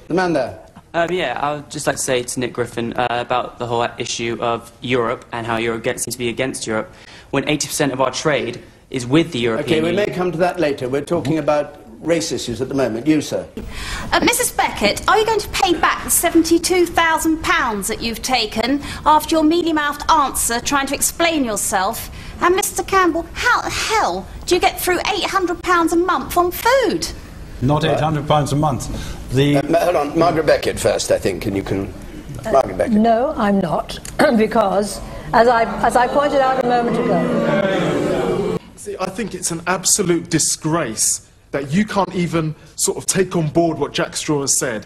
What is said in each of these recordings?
The man there. Yeah, I would just like to say to Nick Griffin about the whole issue of Europe and how Europe seems to be against Europe, when 80% of our trade is with the European Union. Okay, we may come to that later. We're talking about race issues at the moment. You, sir. Mrs Beckett, are you going to pay back the £72,000 that you've taken after your mealy-mouthed answer trying to explain yourself? And Mr Campbell, how the hell do you get through £800 a month on food? Not £800 a month. Hold on, Margaret Beckett first, I think, and you can... Margaret Beckett. No, I'm not, because, as I pointed out a moment ago... See, I think it's an absolute disgrace that you can't even sort of take on board what Jack Straw has said.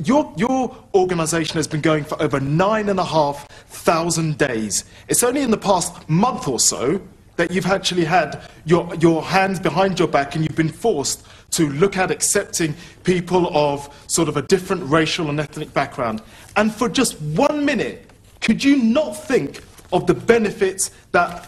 Your organisation has been going for over 9,500 days. It's only in the past month or so that you've actually had your hands behind your back and you've been forced to look at accepting people of sort of a different racial and ethnic background. And for just 1 minute, could you not think of the benefits that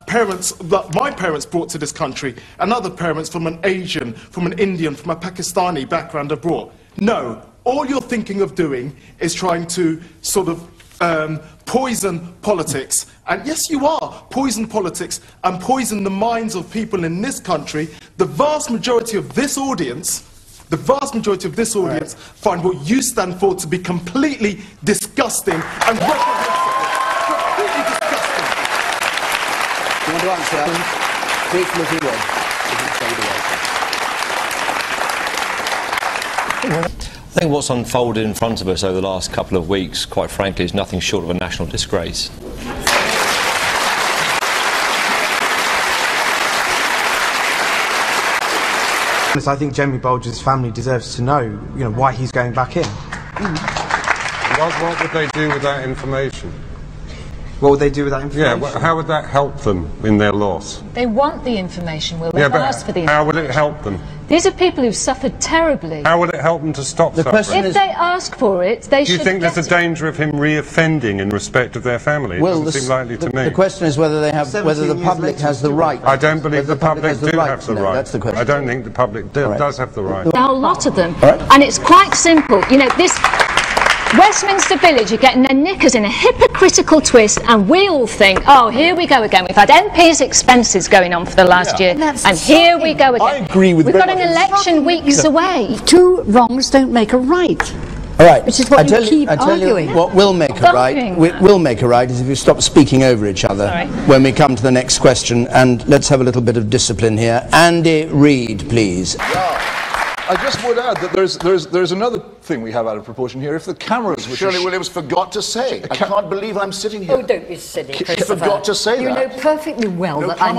my parents brought to this country and other parents from an Asian, from an Indian, from a Pakistani background have brought? No. All you're thinking of doing is trying to sort of poison politics. And yes, you are. Poison politics and poison the minds of people in this country. The vast majority of this audience, find what you stand for to be completely disgusting and reprehensible. Completely disgusting. You want to answer that? Briefly, if you would. I think what's unfolded in front of us over the last couple of weeks, quite frankly, is nothing short of a national disgrace. I think Jamie Bulger's family deserves to know, why he's going back in. What would they do with that information? What would they do with that information? Yeah, how would that help them in their loss? They want the information, Will. They've asked for the information. How would it help them? These are people who've suffered terribly. How would it help them to stop suffering? If they ask for it, they should. Do you think there's a danger of him re-offending in respect of their family? It doesn't seem likely to me. The question is whether the public has the right. I don't believe the public do have the right. That's the question. I don't think the public does have the right. Now, a lot of them, and it's quite simple. This Westminster Village are getting their knickers in a hypocritical twist, and we all think, oh, here we go again. We've had MPs' expenses going on for the last year, and here we go again. I agree with. We've got an election weeks away. Two wrongs don't make a right. All right. Which is what you keep arguing. What will make a right? Will make a right is if you stop speaking over each other when we come to the next question. And let's have a little bit of discipline here. Andy Reid, please. I just would add that there's another thing we have out of proportion here. If the cameras were Shirley Williams forgot to say. I can't believe I'm sitting here. Oh, don't be silly, She forgot to say that. You know perfectly well that I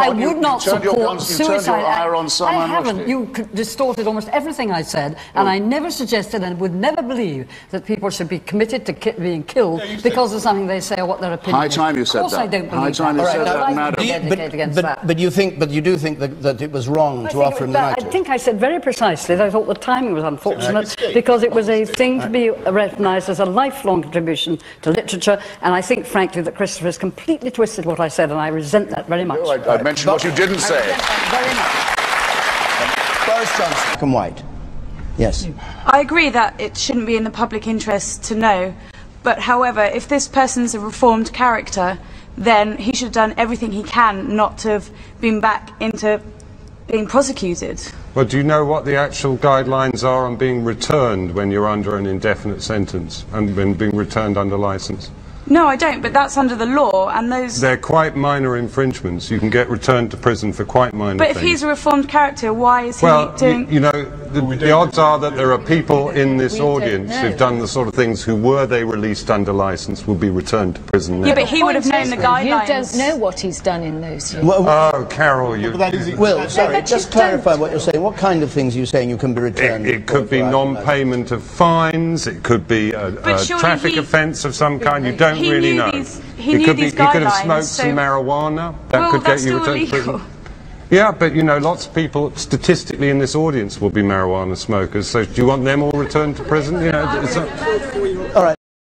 would not support suicide. I haven't. You distorted almost everything I said, and I never suggested and would never believe that people should be committed to being killed because of something they say or what their opinion is. High time you said that. Of course I don't believe High time you said that, madam. But you do think that it was wrong to offer him the night? I think I said very precisely that I thought the timing was unfortunate because it was a thing to be recognised as a lifelong contribution to literature, and I think, frankly, that Christopher has completely twisted what I said, and I resent that very much. I mentioned what you didn't say. Very much. Boris Johnson. Black and white. Yes. I agree that it shouldn't be in the public interest to know, but however, if this person's a reformed character, then he should have done everything he can not to have been back into being prosecuted. Well, do you know what the actual guidelines are on being returned when you're under an indefinite sentence and when being returned under licence? No, I don't, but that's under the law, and those... They're quite minor infringements. You can get returned to prison for quite minor things. But if he's a reformed character, why is he doing... you know, the odds are that there are people in this audience who've done the sort of things who, were they released under licence, will be returned to prison now. Yeah, but he would have known the guidelines. You don't know what he's done in those years. Oh, Carol, you... Will, sorry, just clarify what you're saying. What kind of things are you saying you can be returned? It could be non-payment of fines, it could be a traffic offence of some kind. You don't really know. He could have smoked some marijuana. That could get you returned to prison. Yeah, but you know, lots of people statistically in this audience will be marijuana smokers. So do you want them all returned to prison? You know, all right.